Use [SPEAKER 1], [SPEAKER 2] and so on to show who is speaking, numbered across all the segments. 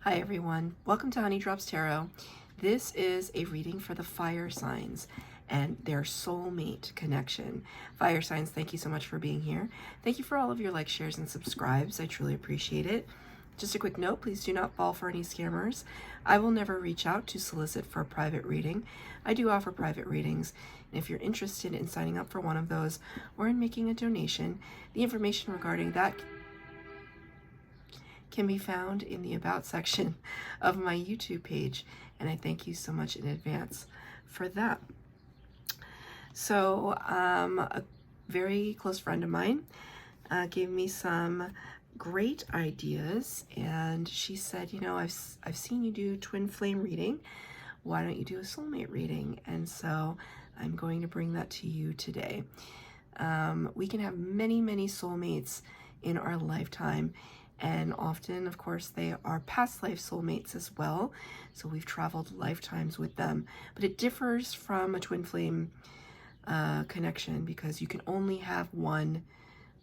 [SPEAKER 1] Hi everyone, welcome to Honey Drops Tarot. This is a reading for the fire signs and their soulmate connection. Fire signs, thank you so much for being here. Thank you for all of your likes, shares, and subscribes. I truly appreciate it. Just a quick note, please do not fall for any scammers. I will never reach out to solicit for a private reading. I do offer private readings, and if you're interested in signing up for one of those or in making a donation, the information regarding that can be found in the About section of my YouTube page, and I thank you so much in advance for that. So a very close friend of mine gave me some great ideas, and she said, you know, I've seen you do twin flame reading. Why don't you do a soulmate reading? And so I'm going to bring that to you today. We can have many soulmates in our lifetime, and often, of course, they are past life soulmates as well. So we've traveled lifetimes with them, but it differs from a twin flame connection because you can only have one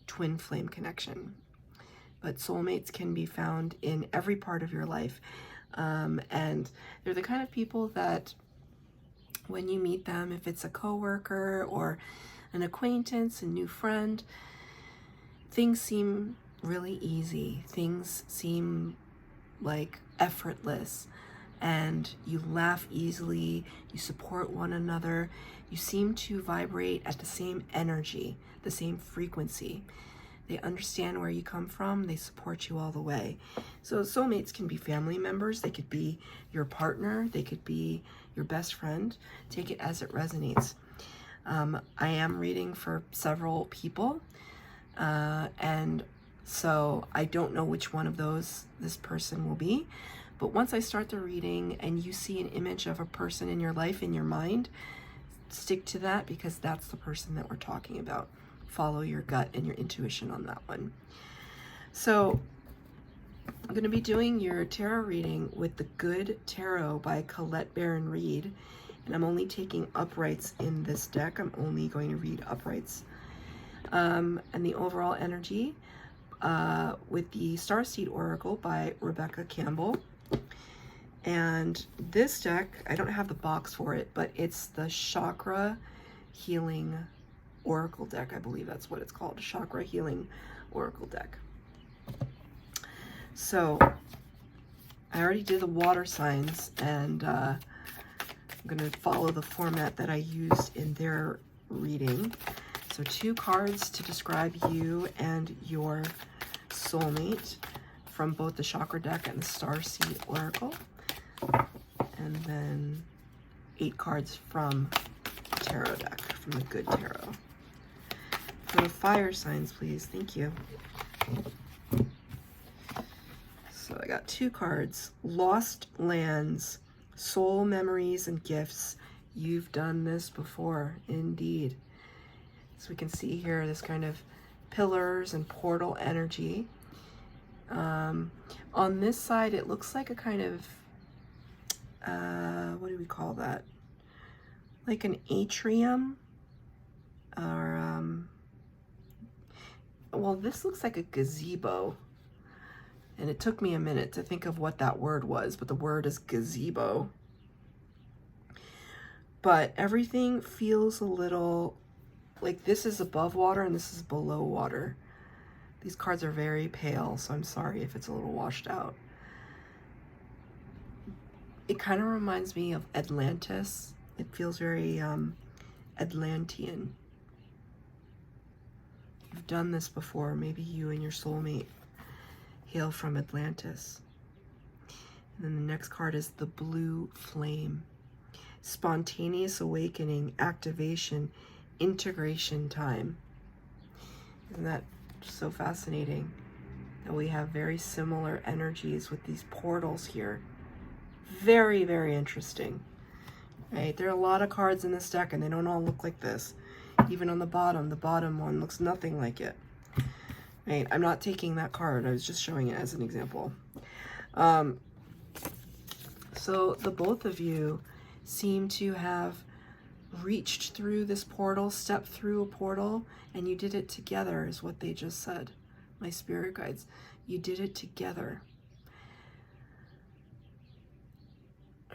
[SPEAKER 1] twin flame connection. But soulmates can be found in every part of your life. And they're the kind of people that when you meet them, if it's a coworker or an acquaintance, a new friend, things seem really easy. Things seem like effortless, and you laugh easily, you support one another, you seem to vibrate at the same energy, the same frequency. They understand where you come from, they support you all the way. So soulmates can be family members, they could be your partner, they could be your best friend. Take it as it resonates. I am reading for several people, and so I don't know which one of those this person will be, but once I start the reading and you see an image of a person in your life, in your mind, stick to that because that's the person that we're talking about. Follow your gut and your intuition on that one. So I'm going to be doing your tarot reading with the Good Tarot by Colette Baron Reed, and I'm only taking uprights in this deck. I'm only going to read uprights. And the overall energy with the Starseed Oracle by Rebecca Campbell. And this deck, I don't have the box for it, but it's the Chakra Healing Oracle deck. I believe that's what it's called, Chakra Healing Oracle deck. So I already did the water signs, and I'm going to follow the format that I used in their reading. So 2 cards to describe you and your soulmate from both the Chakra deck and the Starseed Oracle. And then 8 cards from the Tarot deck, from the Good Tarot. For the fire signs, please. Thank you. So I got 2 cards. Lost lands, soul memories and gifts. You've done this before, indeed. So we can see here this kind of pillars and portal energy. On this side, it looks like a kind of, what do we call that? Like an atrium, or, well, this looks like a gazebo. And it took me a minute to think of what that word was, but the word is gazebo. But everything feels a little like this is above water and this is below water. These cards are very pale, so I'm sorry if it's a little washed out. It kind of reminds me of Atlantis. It feels very Atlantean. You've done this before. Maybe you and your soulmate hail from Atlantis. And then the next card is the Blue Flame. Spontaneous awakening, activation, integration time. Isn't that so fascinating that we have very similar energies with these portals here? Very interesting. Right? There are a lot of cards in this deck and they don't all look like this. Even on the bottom one looks nothing like it. Right? I'm not taking that card. I was just showing it as an example. So the both of you seem to have reached through this portal, stepped through a portal, and you did it together is what they just said. My spirit guides, you did it together.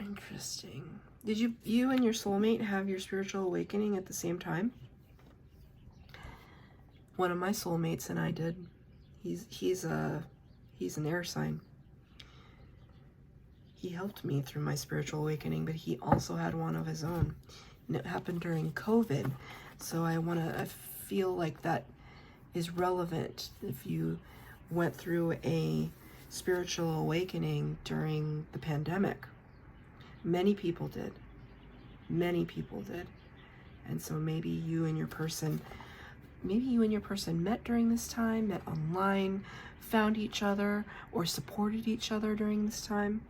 [SPEAKER 1] Interesting. Did you and your soulmate have your spiritual awakening at the same time? One of my soulmates and I did. He's an air sign. He helped me through my spiritual awakening, but he also had one of his own. And it happened during COVID. So I feel like that is relevant if you went through a spiritual awakening during the pandemic. Many people did. Many people did. And so maybe you and your person met during this time, met online, found each other, or supported each other during this time.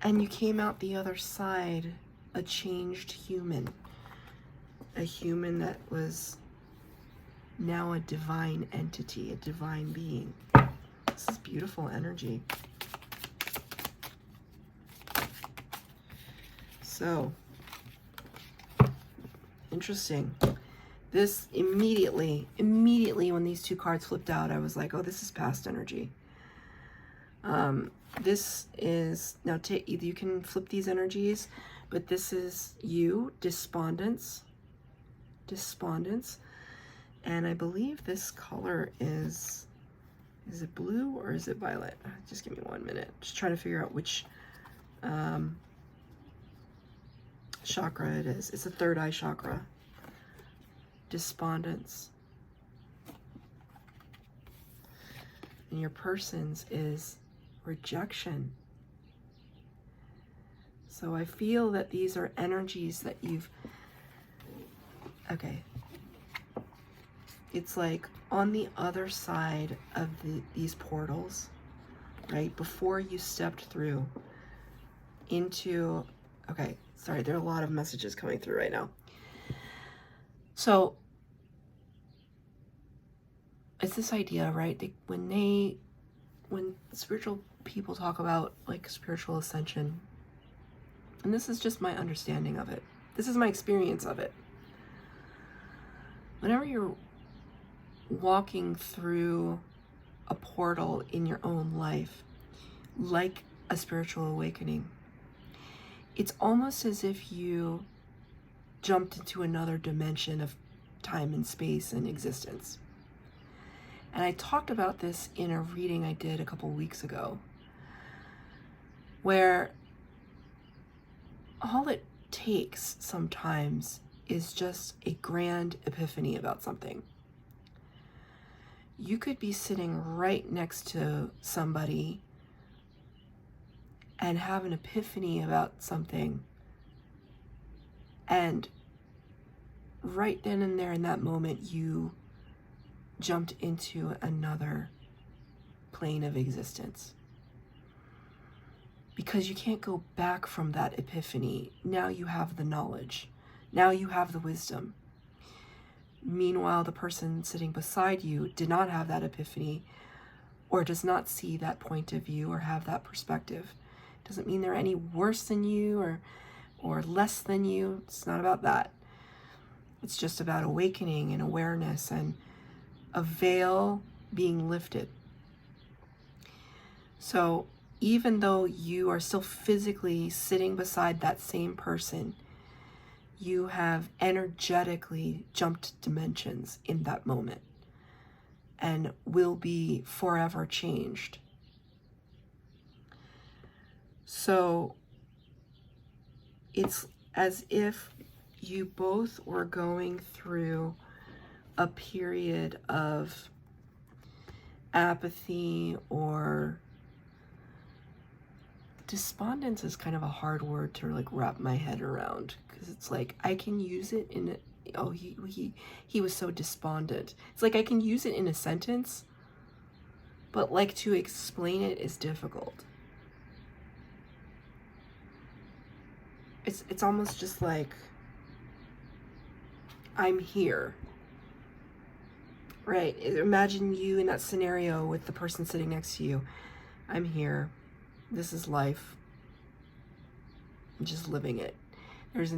[SPEAKER 1] And you came out the other side a changed human. A human that was now a divine entity, a divine being. This is beautiful energy. So, interesting. This immediately when these two cards flipped out, I was like, oh, this is past energy. This is, now you can flip these energies, but this is you, despondence. And I believe this color is it blue or is it violet? Just give me 1 minute. Just trying to figure out which chakra it is. It's the third eye chakra. Despondence. And your person's is rejection. So I feel that these are energies that you've, okay, it's like on the other side of these portals, right, before you stepped through into, okay, sorry, there are a lot of messages coming through right now. So it's this idea, right? When spiritual people talk about like spiritual ascension, and this is just my understanding of it. This is my experience of it. Whenever you're walking through a portal in your own life, like a spiritual awakening, it's almost as if you jumped into another dimension of time and space and existence. And I talked about this in a reading I did a couple weeks ago, where all it takes sometimes is just a grand epiphany about something. You could be sitting right next to somebody and have an epiphany about something, and right then and there in that moment you jumped into another plane of existence, because you can't go back from that epiphany. Now you have the knowledge, now you have the wisdom. Meanwhile, the person sitting beside you did not have that epiphany, or does not see that point of view or have that perspective. Doesn't mean they're any worse than you or less than you. It's not about that. It's just about awakening and awareness and a veil being lifted. So even though you are still physically sitting beside that same person, you have energetically jumped dimensions in that moment and will be forever changed. So it's as if you both were going through a period of apathy, or despondence is kind of a hard word to like wrap my head around, because it's like I can use it in he was so despondent. It's like I can use it in a sentence, but like to explain it is difficult. It's almost just like I'm here. Right, imagine you in that scenario with the person sitting next to you. I'm here. This is life. I'm just living it. It's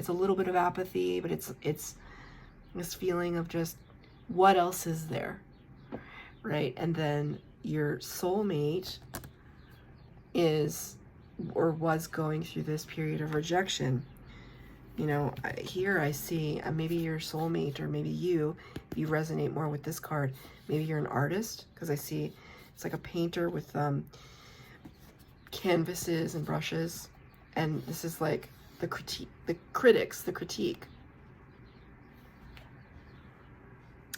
[SPEAKER 1] a little bit of apathy, but it's this feeling of just, what else is there? Right, and then your soulmate is or was going through this period of rejection. You know, here I see maybe your soulmate, or maybe you resonate more with this card. Maybe you're an artist, because I see it's like a painter with canvases and brushes. And this is like the critique, the critique.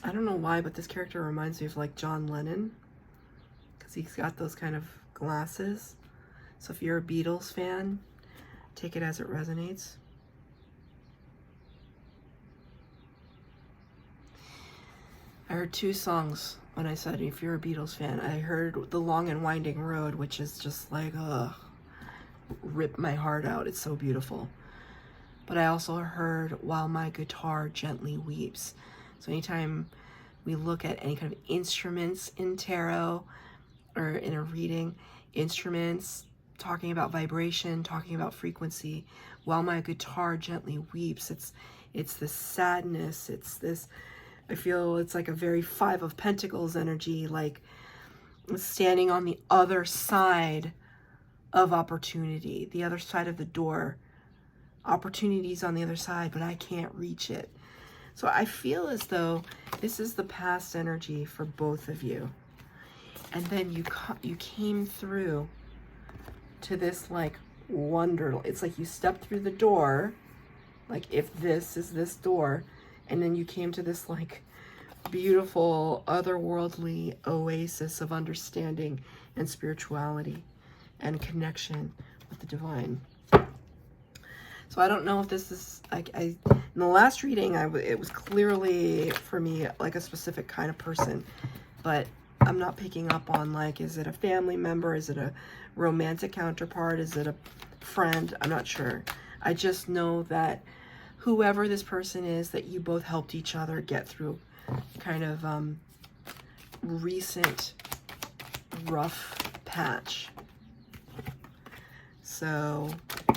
[SPEAKER 1] I don't know why, but this character reminds me of like John Lennon, because he's got those kind of glasses. So if you're a Beatles fan, take it as it resonates. I heard two songs when I said if you're a Beatles fan. I heard The Long and Winding Road, which is just like, rip my heart out. It's so beautiful. But I also heard While My Guitar Gently Weeps. So anytime we look at any kind of instruments in tarot or in a reading, instruments, talking about vibration, talking about frequency, while my guitar gently weeps, it's this sadness, it's this, I feel it's like a very Five of Pentacles energy, like standing on the other side of opportunity, the other side of the door. Opportunities on the other side, but I can't reach it. So I feel as though this is the past energy for both of you. And then you came through to this like wonder. It's like you stepped through the door, like if this is this door, and then you came to this like beautiful otherworldly oasis of understanding and spirituality and connection with the divine. So I don't know if this is, in the last reading, it was clearly for me like a specific kind of person, but I'm not picking up on like, is it a family member? Is it a romantic counterpart? Is it a friend? I'm not sure. I just know that whoever this person is, that you both helped each other get through kind of recent rough patch. So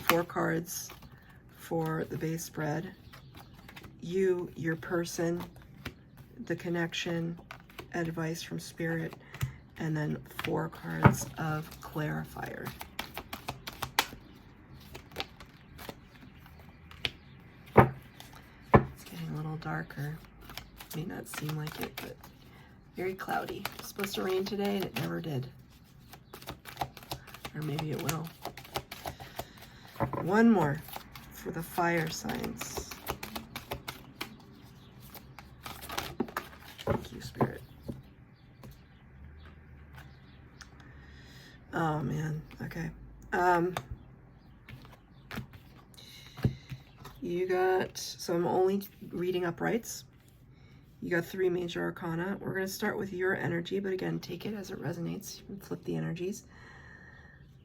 [SPEAKER 1] 4 cards for the base spread. You, your person, the connection, advice from spirit, and then 4 cards of clarifier. It's getting a little darker. May not seem like it, but very cloudy. It's supposed to rain today and it never did. Or maybe it will. One more for the fire signs. Thank you, Spirit. Oh man, okay. You got, so I'm only reading uprights. You got 3 major arcana. We're going to start with your energy, but again, take it as it resonates. You can flip the energies.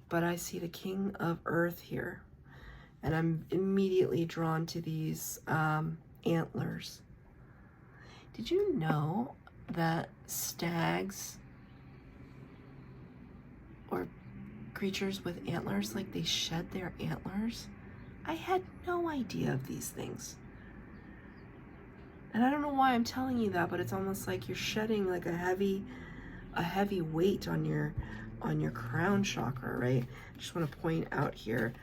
[SPEAKER 1] But I see the King of Earth here. And I'm immediately drawn to these antlers. Did you know that stags or creatures with antlers, like they shed their antlers? I had no idea of these things. And I don't know why I'm telling you that, but it's almost like you're shedding like a heavy weight on your crown chakra, right? I just want to point out here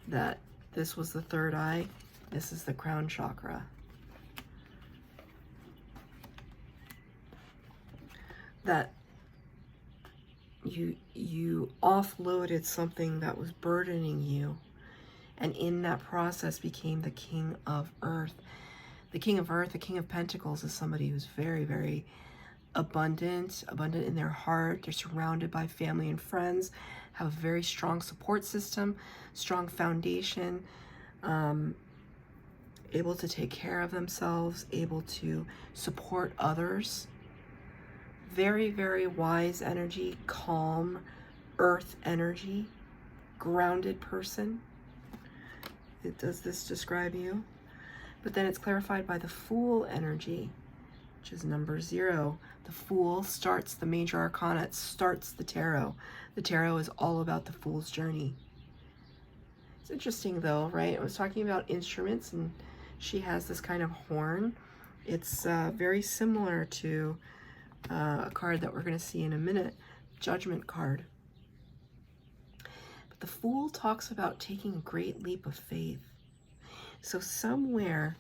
[SPEAKER 1] that this was the third eye. This is the crown chakra. That you offloaded something that was burdening you, and in that process became the King of Earth. The King of Earth, the King of Pentacles, is somebody who's very, very abundant in their heart. They're surrounded by family and friends, have a very strong support system, strong foundation, able to take care of themselves, able to support others. Very, very wise energy, calm, earth energy, grounded person. Does this describe you? But then it's clarified by the Fool energy, which is number 0. The Fool starts the major arcana. It starts the tarot. The tarot is all about the Fool's journey. It's interesting though, right? I was talking about instruments, and she has this kind of horn. It's very similar to a card that we're going to see in a minute, Judgment card. But The Fool talks about taking a great leap of faith. So somewhere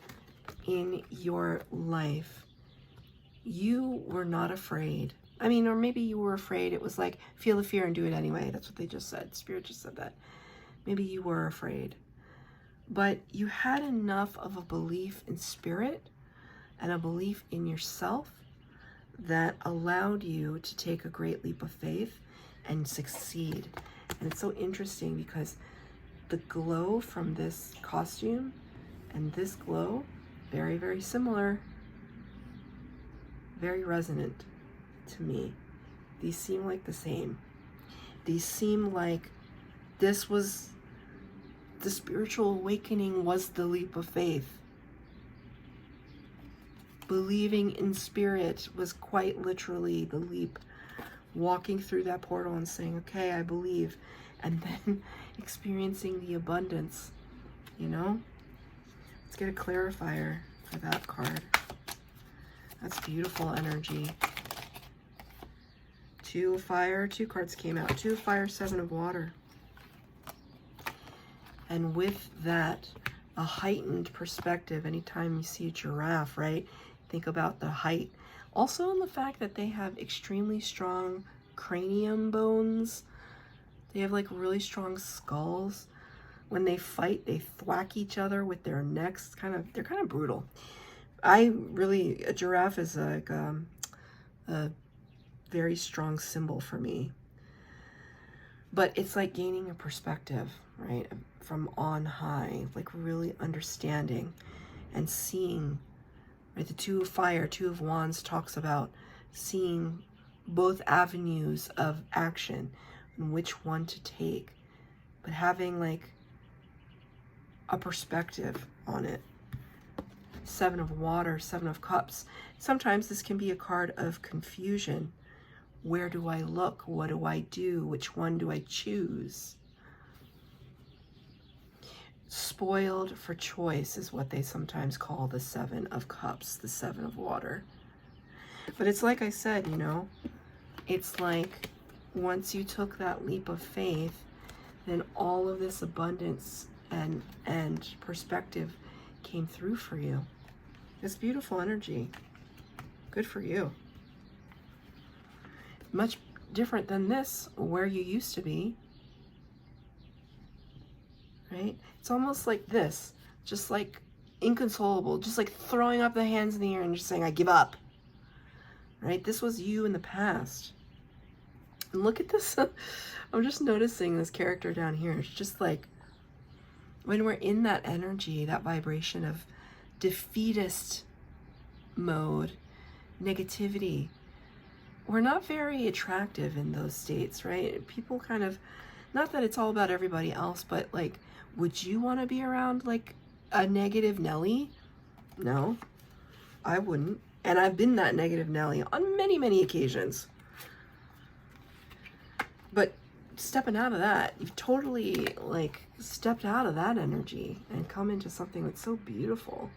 [SPEAKER 1] in your life, you were not afraid. I mean, or maybe you were afraid. It was like, feel the fear and do it anyway. That's what they just said. Spirit just said that. Maybe you were afraid. But you had enough of a belief in spirit and a belief in yourself that allowed you to take a great leap of faith and succeed. And it's so interesting because the glow from this costume and this glow, very, very similar, very resonant to me. These seem like the same. These seem like this was the spiritual awakening, was the leap of faith. Believing in spirit was quite literally the leap. Walking through that portal and saying, okay, I believe. And then experiencing the abundance, you know? Let's get a clarifier for that card. That's beautiful energy. 2 of fire, 2 cards came out. 2 of fire, 7 of water. And with that, a heightened perspective. Anytime you see a giraffe, right? Think about the height. Also in the fact that they have extremely strong cranium bones. They have like really strong skulls. When they fight, they thwack each other with their necks. They're kind of brutal. A giraffe is like a very strong symbol for me. But it's like gaining a perspective, right? From on high, like really understanding and seeing, right? The 2 of fire, 2 of wands talks about seeing both avenues of action and which one to take, but having like a perspective on it. 7 of water, 7 of cups. Sometimes this can be a card of confusion. Where do I look? What do I do? Which one do I choose? Spoiled for choice is what they sometimes call the 7 of cups, the 7 of water. But it's like I said, you know, it's like once you took that leap of faith, then all of this abundance and perspective came through for you. It's beautiful energy. Good for you. Much different than this, where you used to be. Right? It's almost like this, just like inconsolable, just like throwing up the hands in the air and just saying, I give up. Right? This was you in the past. And look at this. I'm just noticing this character down here. It's just like when we're in that energy, that vibration of defeatist mode, negativity, we're not very attractive in those states, right? People kind of, not that it's all about everybody else, but like, would you want to be around like a negative Nelly? No, I wouldn't. And I've been that negative Nelly on many, many occasions. But stepping out of that, you've totally like stepped out of that energy and come into something that's so beautiful.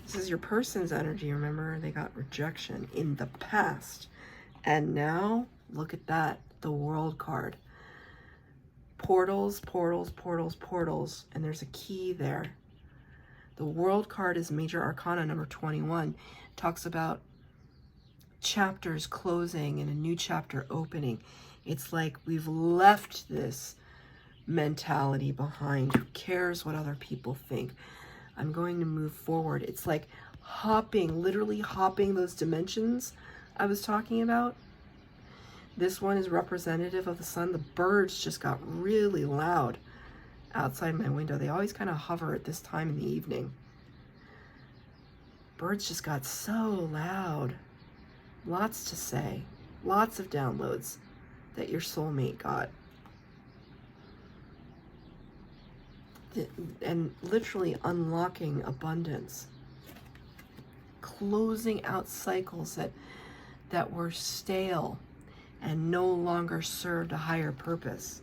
[SPEAKER 1] This is your person's energy. Remember, they got rejection in the past. And now, look at that, the World card. Portals, portals, portals, portals, and there's a key there. The World card is Major Arcana number 21. It talks about chapters closing and a new chapter opening. It's like we've left this mentality behind. Who cares what other people think? I'm going to move forward. It's like hopping, literally hopping those dimensions I was talking about. This one is representative of the sun. The birds just got really loud outside my window. They always kind of hover at this time in the evening. Birds just got so loud. Lots to say. Lots of downloads that your soulmate got. And literally unlocking abundance. Closing out cycles that were stale and no longer served a higher purpose.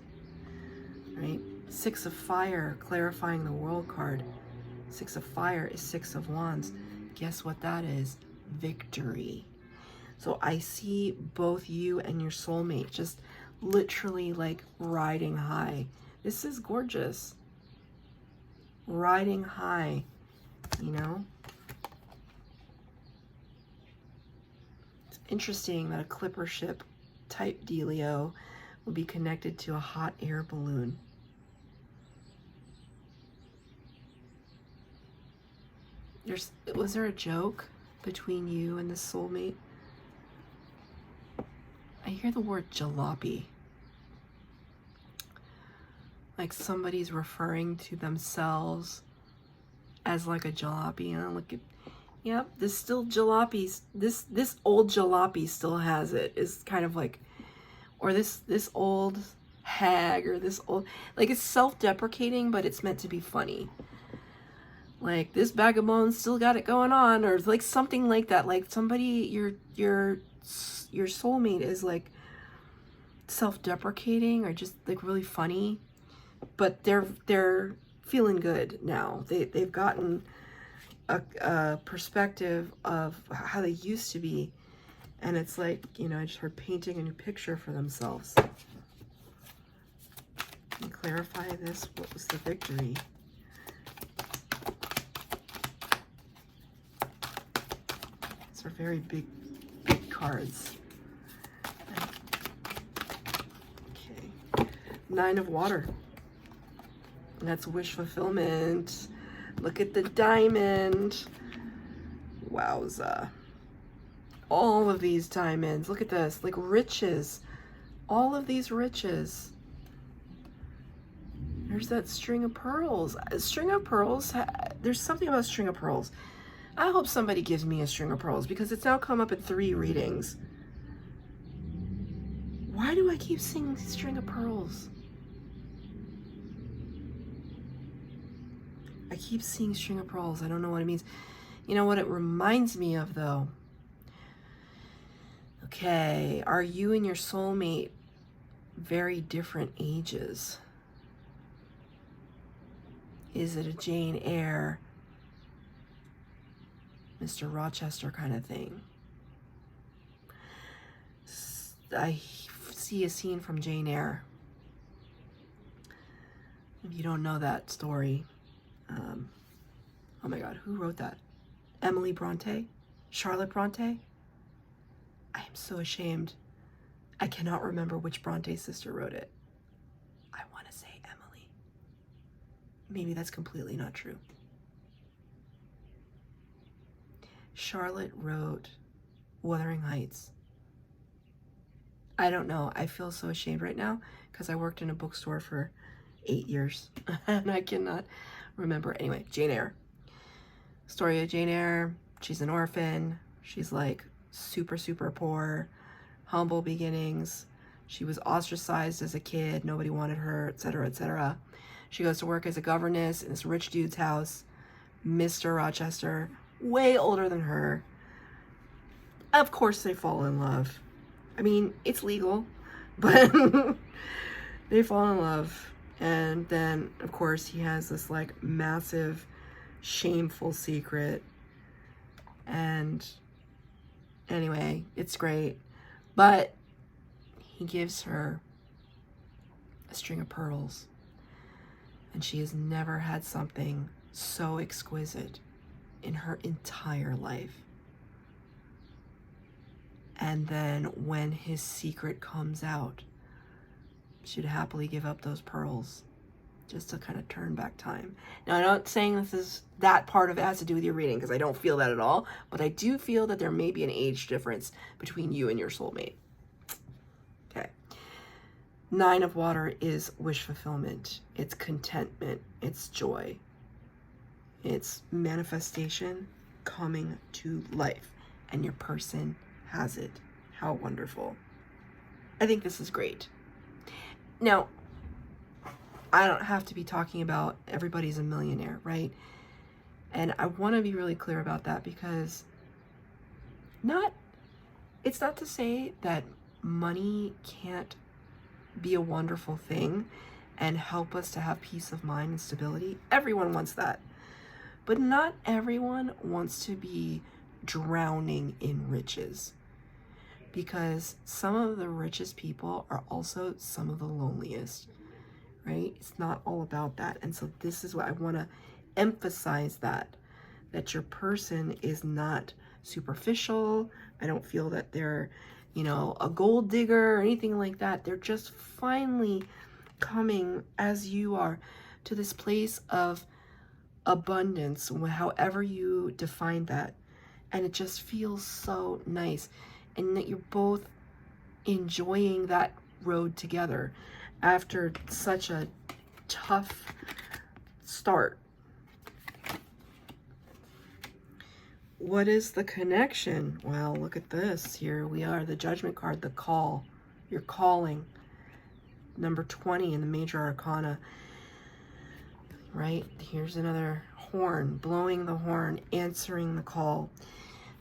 [SPEAKER 1] Right? 6 of fire, clarifying the World card. 6 of fire is 6 of wands. Guess what that is? Victory. So I see both you and your soulmate just literally like riding high. This is gorgeous. Riding high, you know? It's interesting that a clipper ship type dealio will be connected to a hot air balloon. Was there a joke between you and the soulmate? I hear the word jalopy. Like somebody's referring to themselves as like a jalopy. And look at, yep, this still jalopies. This old jalopy still has it. It's kind of like, or this old hag, or this old, like it's self-deprecating, but it's meant to be funny. Like this bag of bones still got it going on, or like something like that. Like somebody, your soulmate is like self-deprecating or just like really funny, but they're feeling good now. They've gotten a perspective of how they used to be, and it's like, you know, I just heard painting a new picture for themselves. Can you clarify this? What was the victory? These are very big cards. Okay. 9 of water. That's wish fulfillment. Look at the diamond. Wowza. All of these diamonds. Look at this. Like riches. All of these riches. There's that string of pearls. String of pearls. There's something about string of pearls. I hope somebody gives me a string of pearls because it's now come up in 3 readings. Why do I keep seeing string of pearls? I keep seeing string of pearls. I don't know what it means. You know what it reminds me of, though? Okay, are you and your soulmate very different ages? Is it a Jane Eyre, Mr. Rochester kind of thing? I see a scene from Jane Eyre. If you don't know that story, oh my God, who wrote that? Emily Bronte? Charlotte Bronte? I am so ashamed. I cannot remember which Bronte sister wrote it. I want to say Emily. Maybe that's completely not true. Charlotte wrote Wuthering Heights. I don't know. I feel so ashamed right now because I worked in a bookstore for 8 years and I cannot remember. Anyway, Jane Eyre. Story of Jane Eyre. She's an orphan. She's like super, super poor, humble beginnings. She was ostracized as a kid. Nobody wanted her, etc., etc. She goes to work as a governess in this rich dude's house. Mr. Rochester, way older than her. Of course they fall in love. I mean, it's legal, but they fall in love. And then, of course, he has this like massive, shameful secret. And anyway, it's great. But he gives her a string of pearls. And she has never had something so exquisite in her entire life. And then when his secret comes out, she'd happily give up those pearls just to kind of turn back time. Now, I'm not saying that part of it has to do with your reading, because I don't feel that at all, but I do feel that there may be an age difference between you and your soulmate. Okay. 9 of water is wish fulfillment. It's contentment. It's joy. It's manifestation coming to life, and your person has it. How wonderful. I think this is great. Now, I don't have to be talking about everybody's a millionaire, right? And I want to be really clear about that, because it's not to say that money can't be a wonderful thing and help us to have peace of mind and stability. Everyone wants that. But not everyone wants to be drowning in riches. because some of the richest people are also some of the loneliest, right? It's not all about that. And so this is what I want to emphasize, that your person is not superficial. I don't feel that they're, you know, a gold digger or anything like that. They're just finally coming, as you are, to this place of abundance, however you define that. And it just feels so nice. And that you're both enjoying that road together after such a tough start. What is the connection? Well, look at this. Here we are, the Judgment card, the call. You're calling. Number 20 in the Major Arcana. Right? Here's another horn, blowing the horn, answering the call.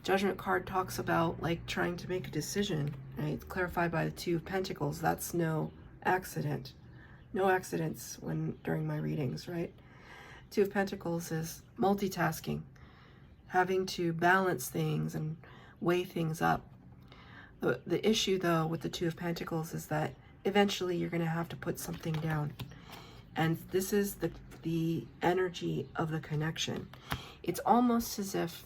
[SPEAKER 1] Judgment card talks about like trying to make a decision, right? It's clarified by the Two of Pentacles. That's no accident. No accidents during my readings, right? Two of Pentacles is multitasking, having to balance things and weigh things up. The issue, though, with the Two of Pentacles is that eventually you're going to have to put something down. And this is the energy of the connection. It's almost as if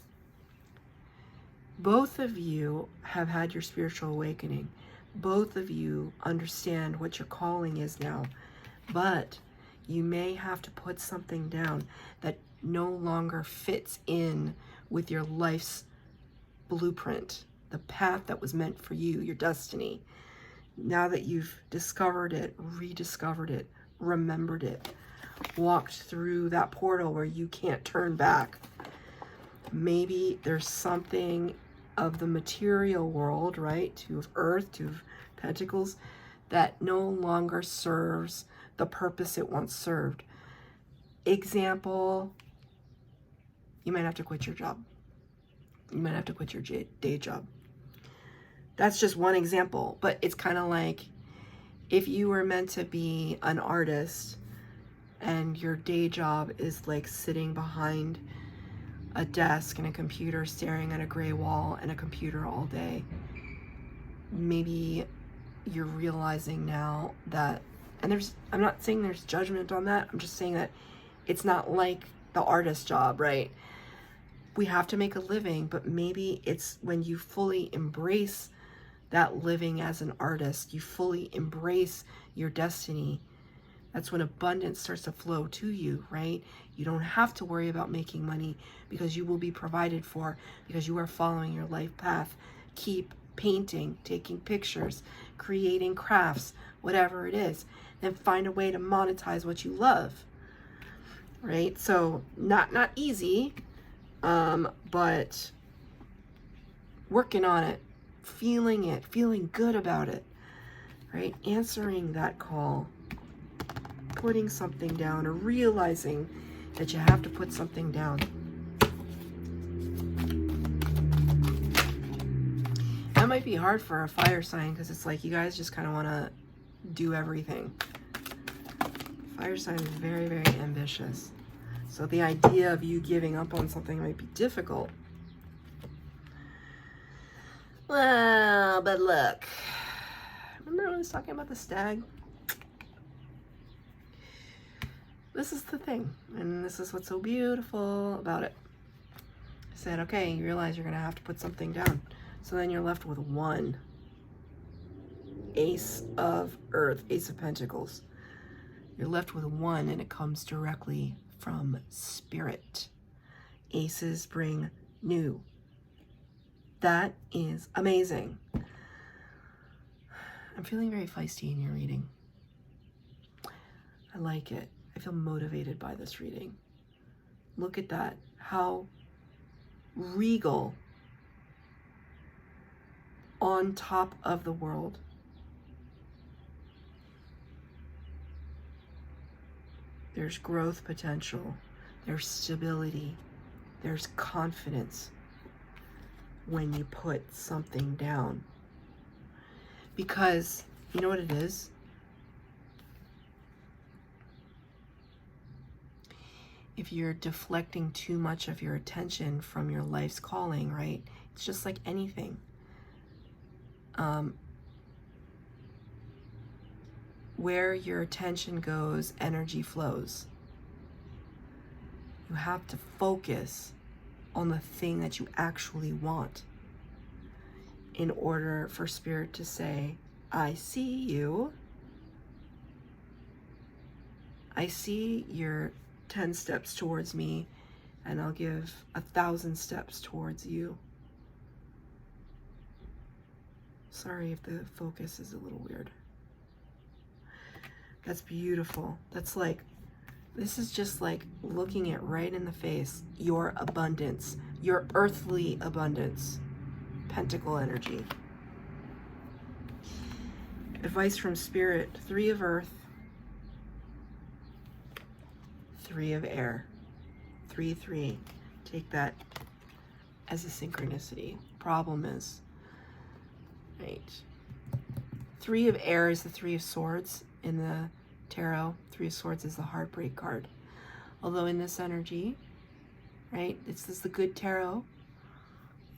[SPEAKER 1] both of you have had your spiritual awakening. Both of you understand what your calling is now. But you may have to put something down that no longer fits in with your life's blueprint, the path that was meant for you, your destiny. Now that you've discovered it, rediscovered it, remembered it, walked through that portal where you can't turn back, maybe there's something of the material world, right? Two of Earth, Two of Pentacles, that no longer serves the purpose it once served. Example, you might have to quit your job. You might have to quit your day job. That's just one example, but it's kind of like if you were meant to be an artist and your day job is like sitting behind a desk and a computer, staring at a gray wall and a computer all day. Maybe you're realizing now that, and I'm not saying there's judgment on that. I'm just saying that it's not like the artist job, right? We have to make a living, but maybe it's when you fully embrace that living as an artist, you fully embrace your destiny. That's when abundance starts to flow to you, right? You don't have to worry about making money because you will be provided for, because you are following your life path. Keep painting, taking pictures, creating crafts, whatever it is. Then find a way to monetize what you love, right? So not easy, but working on it, feeling good about it, right? Answering that call, putting something down, or realizing that you have to put something down. That might be hard for a fire sign because it's like you guys just kind of want to do everything. Fire sign is very, very ambitious. So the idea of you giving up on something might be difficult. Well, but look. Remember when I was talking about the stag? This is the thing, and this is what's so beautiful about it. I said, okay, you realize you're going to have to put something down. So then you're left with one. Ace of Earth, Ace of Pentacles. You're left with one, and it comes directly from Spirit. Aces bring new. That is amazing. I'm feeling very feisty in your reading. I like it. I feel motivated by this reading. Look at that. How regal, on top of the world. There's growth potential. There's stability. There's confidence when you put something down. Because, you know what it is? If you're deflecting too much of your attention from your life's calling, right? It's just like anything. Where your attention goes, energy flows. You have to focus on the thing that you actually want in order for Spirit to say, I see you. I see your 10 steps towards me, and I'll give 1,000 steps towards you. Sorry if the focus is a little weird. That's beautiful. That's like, this is just like looking it right in the face. Your abundance, your earthly abundance. Pentacle energy. Advice from Spirit, 3 of earth, 3 of air, 3, 3. Take that as a synchronicity. Problem is, right, 3 of air is the 3 of swords in the tarot. 3 of swords is the heartbreak card. Although in this energy, right, this is the good tarot.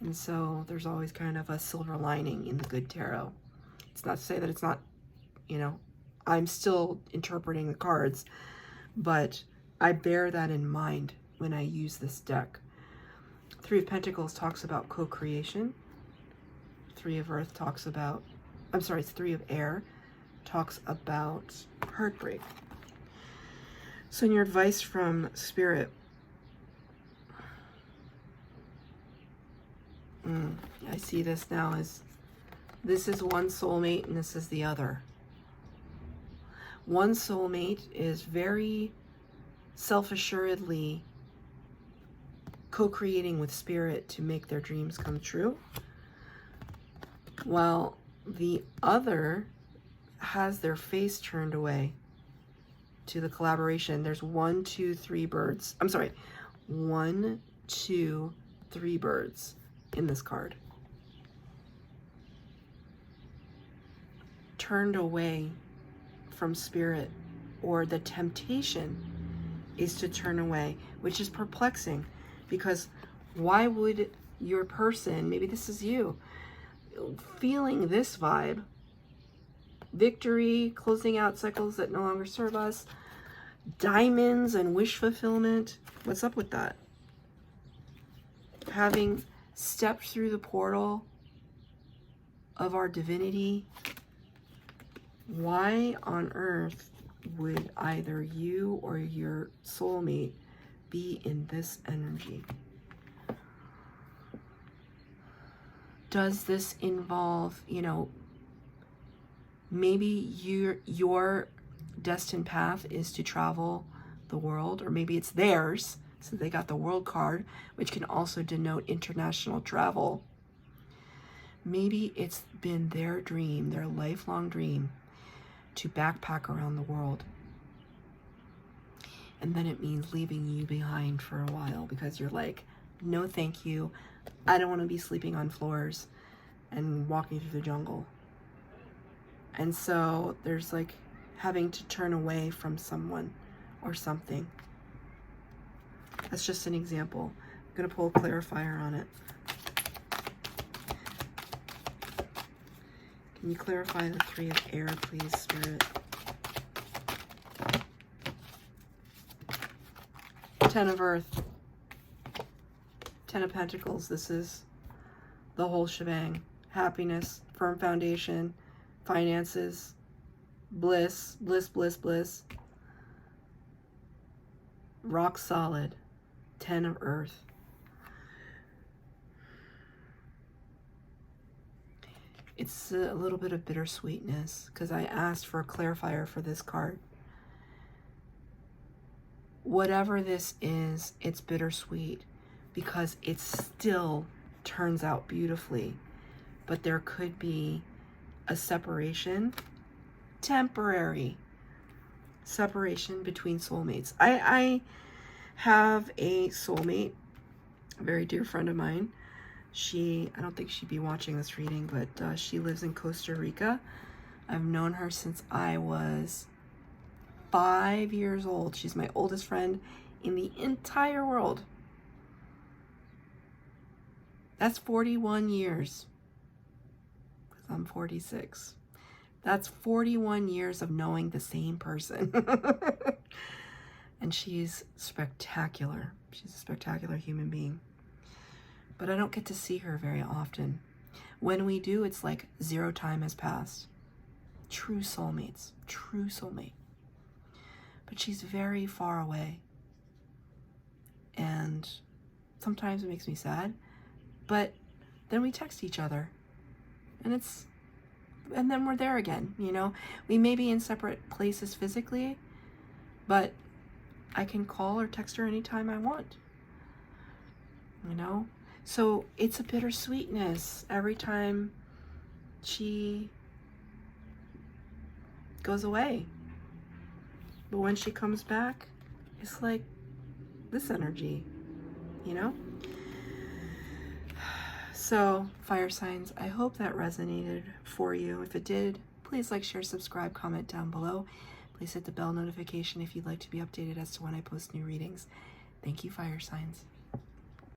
[SPEAKER 1] And so there's always kind of a silver lining in the good tarot. It's not to say that it's not, you know, I'm still interpreting the cards, but I bear that in mind when I use this deck. 3 of Pentacles talks about co-creation. 3 of Earth talks about, I'm sorry, it's 3 of Air talks about heartbreak. So in your advice from Spirit, I see this now as this is one soulmate and this is the other. One soulmate is very self-assuredly co-creating with Spirit to make their dreams come true, while the other has their face turned away to the collaboration. There's 1, 2, 3 birds. I'm sorry, 1, 2, 3 birds in this card. Turned away from Spirit, or the temptation is to turn away, which is perplexing, because why would your person, maybe this is you, feeling this vibe, victory, closing out cycles that no longer serve us, diamonds and wish fulfillment, what's up with that? Having stepped through the portal of our divinity, why on earth would either you or your soulmate be in this energy? Does this involve, you know, maybe your destined path is to travel the world, or maybe it's theirs, so they got the world card, which can also denote international travel. Maybe it's been their dream, their lifelong dream, to backpack around the world. And then it means leaving you behind for a while because you're like, no thank you, I don't want to be sleeping on floors and walking through the jungle. And so there's like having to turn away from someone or something. That's just an example. I'm going to pull a clarifier on it. Can you clarify the 3 of air, please, Spirit? 10 of earth. 10 of pentacles. This is the whole shebang. Happiness, firm foundation, finances, bliss, bliss, bliss, bliss. Rock solid. 10 of earth. It's a little bit of bittersweetness because I asked for a clarifier for this card. Whatever this is, it's bittersweet because it still turns out beautifully. But there could be a separation, temporary separation between soulmates. I have a soulmate, a very dear friend of mine. I don't think she'd be watching this reading, but she lives in Costa Rica. I've known her since I was 5 years old. She's my oldest friend in the entire world. That's 41 years. I'm 46. That's 41 years of knowing the same person. And she's spectacular. She's a spectacular human being. But I don't get to see her very often. When we do, it's like 0 time has passed. True soulmates. True soulmate. But she's very far away. And sometimes it makes me sad. But then we text each other. And then we're there again, you know? We may be in separate places physically, but I can call or text her anytime I want. You know? So it's a bittersweetness every time she goes away. But when she comes back, it's like this energy, you know? So, fire signs, I hope that resonated for you. If it did, please like, share, subscribe, comment down below. Please hit the bell notification if you'd like to be updated as to when I post new readings. Thank you, fire signs.